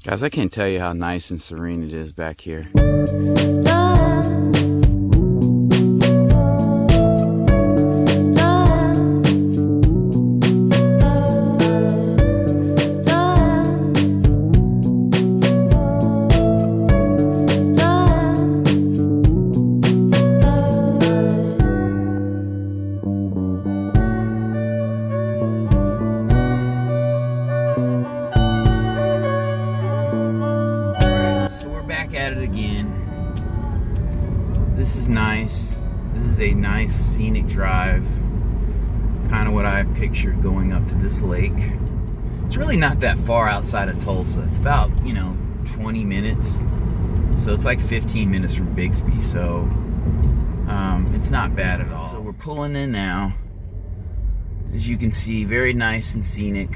Guys, I can't tell you how nice and serene it is back here. At it again. This is nice. This is a nice scenic drive. Kind of what I pictured going up to this lake. It's really not that far outside of Tulsa. It's about, 20 minutes. So it's like 15 minutes from Bixby. So it's not bad at all. So we're pulling in now. As you can see, very nice and scenic.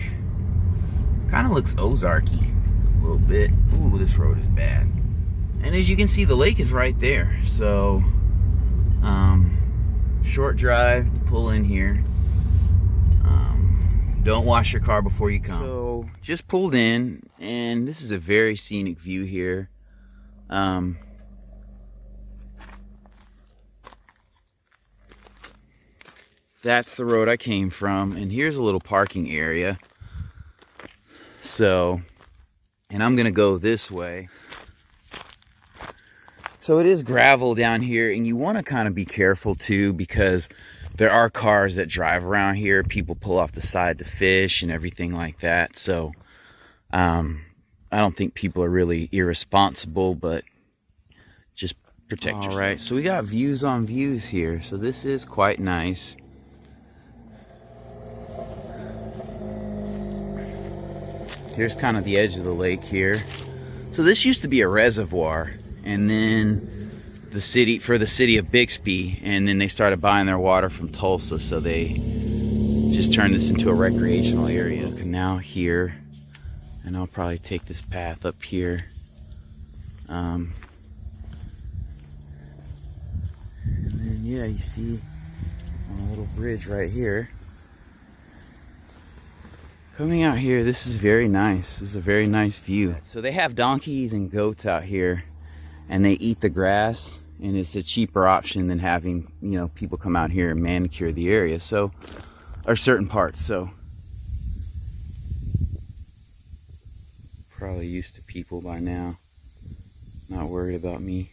Kind of looks Ozarky a little bit. Ooh, this road is bad. And as you can see, the lake is right there. So, short drive to pull in here. Don't wash your car before you come. So, just pulled in, and this is a very scenic view here. That's the road I came from, and here's a little parking area. So, and I'm gonna go this way. So it is gravel down here, and you want to kind of be careful too, because there are cars that drive around here. People pull off the side to fish and everything like that. So I don't think people are really irresponsible, but just protect yourself. All right, so we got views on views here. So this is quite nice. Here's kind of the edge of the lake here. So this used to be a reservoir. And then the city of Bixby, and then they started buying their water from Tulsa, so they just turned this into a recreational area. And now here, and I'll probably take this path up here. And then yeah, you see on a little bridge right here. Coming out here, this is very nice. This is a very nice view. So they have donkeys and goats out here, and they eat the grass, and it's a cheaper option than having, people come out here and manicure the area, so, or certain parts. So probably used to people by now, not worried about me.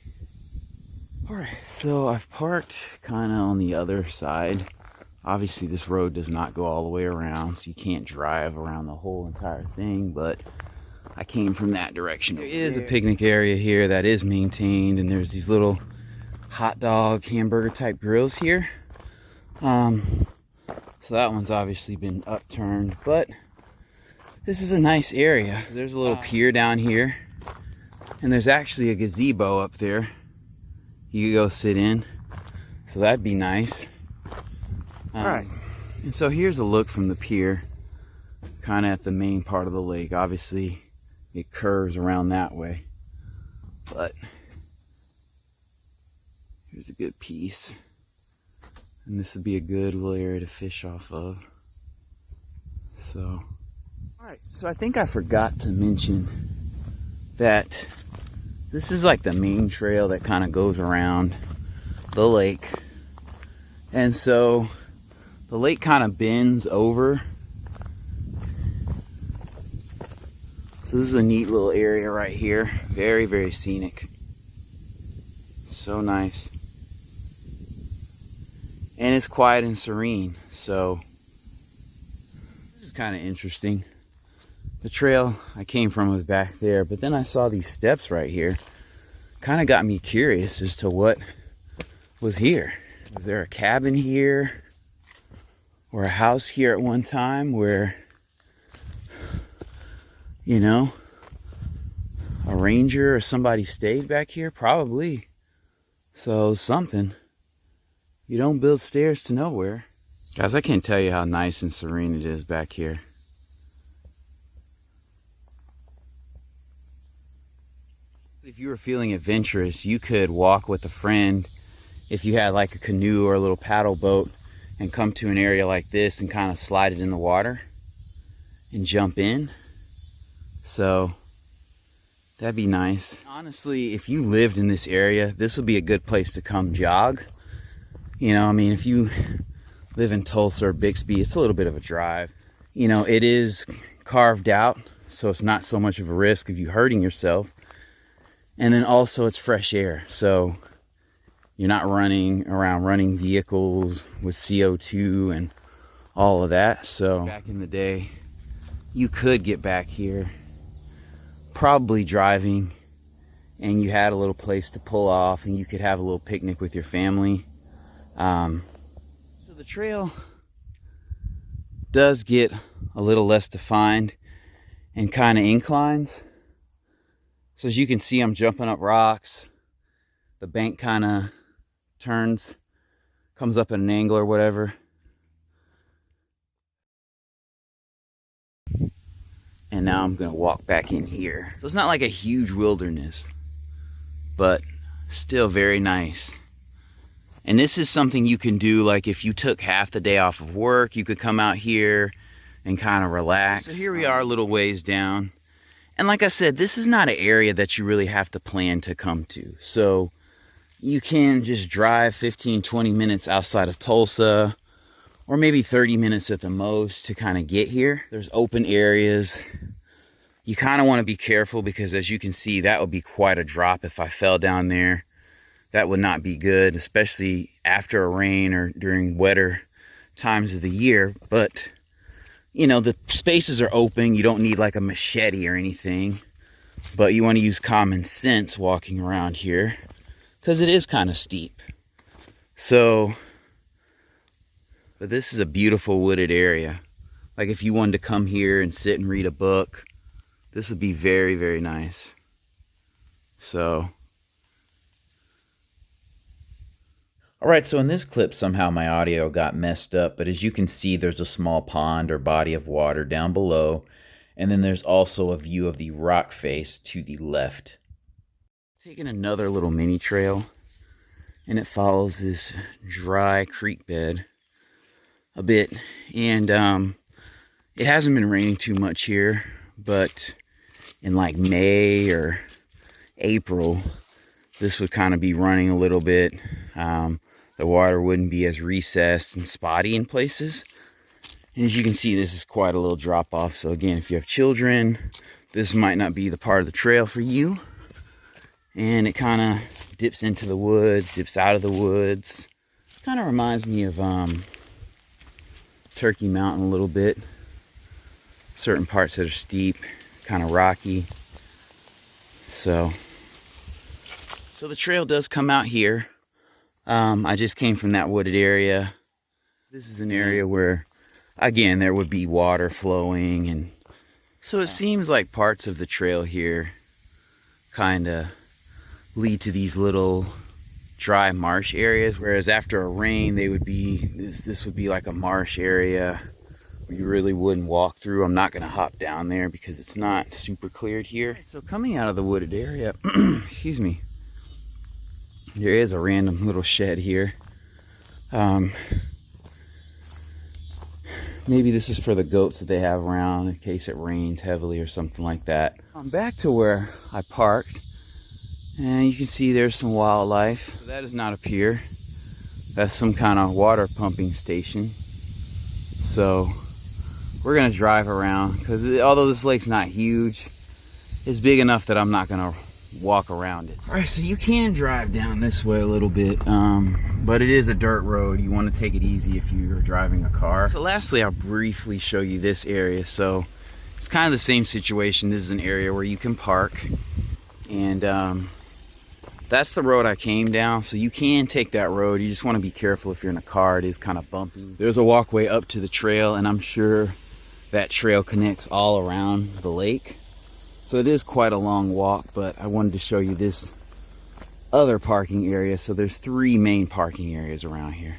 All right, so I've parked kind of on the other side. Obviously this road does not go all the way around, so you can't drive around the whole entire thing, but I came from that direction. There is a picnic area here that is maintained, and there's these little hot dog, hamburger type grills here. So that one's obviously been upturned, but this is a nice area. So there's a little pier down here, and there's actually a gazebo up there you could go sit in, so that'd be nice. All right, and so here's a look from the pier, kind of at the main part of the lake. Obviously it curves around that way, but here's a good piece, and this would be a good little area to fish off of. So, all right, so I think I forgot to mention that this is like the main trail that kind of goes around the lake, and so the lake kind of bends over. So this is a neat little area right here. Very, very scenic. So nice. And it's quiet and serene. So this is kind of interesting. The trail I came from was back there, but then I saw these steps right here. Kind of got me curious as to what was here. Was there a cabin here? Or a house here at one time where, a ranger or somebody stayed back here? Probably. So something. You don't build stairs to nowhere. Guys, I can't tell you how nice and serene it is back here. If you were feeling adventurous, you could walk with a friend if you had like a canoe or a little paddle boat and come to an area like this and kind of slide it in the water and jump in. So That'd be nice. Honestly, if you lived in this area, this would be a good place to come jog. You know, I mean, if you live in Tulsa or Bixby, it's a little bit of a drive. You know, it is carved out, so it's not so much of a risk of you hurting yourself. And then also it's fresh air, so you're not running around running vehicles with CO2 and all of that. So back in the day, you could get back here probably driving, and you had a little place to pull off and you could have a little picnic with your family. So the trail does get a little less defined and kind of inclines. So as you can see, I'm jumping up rocks. The bank kind of turns, comes up at an angle or whatever. And now I'm gonna walk back in here. So it's not like a huge wilderness, but still very nice. And this is something you can do, like if you took half the day off of work, you could come out here and kind of relax. So here we are a little ways down. And like I said, this is not an area that you really have to plan to come to. So you can just drive 15, 20 minutes outside of Tulsa, or maybe 30 minutes at the most to kind of get here. There's open areas. You kind of want to be careful because as you can see, that would be quite a drop if I fell down there. That would not be good, especially after a rain or during wetter times of the year. But, you know, the spaces are open. You don't need like a machete or anything. But you want to use common sense walking around here because it is kind of steep. So, but this is a beautiful wooded area. Like if you wanted to come here and sit and read a book, this would be very, very nice. So, all right, so in this clip, somehow my audio got messed up, but as you can see, there's a small pond or body of water down below, and then there's also a view of the rock face to the left. Taking another little mini trail, and it follows this dry creek bed a bit, and it hasn't been raining too much here, but in like May or April, this would kind of be running a little bit. The water wouldn't be as recessed and spotty in places. And as you can see, this is quite a little drop off. So again, if you have children, this might not be the part of the trail for you. And it kind of dips into the woods, dips out of the woods. Kind of reminds me of Turkey Mountain a little bit. Certain parts that are steep, kind of rocky. So the trail does come out here. I just came from that wooded area. This is an area where, again, there would be water flowing, and so it seems like parts of the trail here kind of lead to these little dry marsh areas, whereas after a rain, they would be, this would be like a marsh area where you really wouldn't walk through. I'm not going to hop down there because it's not super cleared here. So coming out of the wooded area, excuse me, there is a random little shed here. Maybe this is for the goats that they have around in case it rains heavily or something like that. I'm back to where I parked, and you can see there's some wildlife. So that is not a pier. That's some kind of water pumping station. So we're gonna drive around because although this lake's not huge, it's big enough that I'm not gonna walk around it. All right, so you can drive down this way a little bit, but it is a dirt road. You want to take it easy if you're driving a car. So lastly, I'll briefly show you this area. So it's kind of the same situation. This is an area where you can park, and that's the road I came down. So you can take that road. You just want to be careful if you're in a car. It is kind of bumpy. There's a walkway up to the trail, and I'm sure that trail connects all around the lake. So it is quite a long walk, but I wanted to show you this other parking area. So there's 3 main parking areas around here.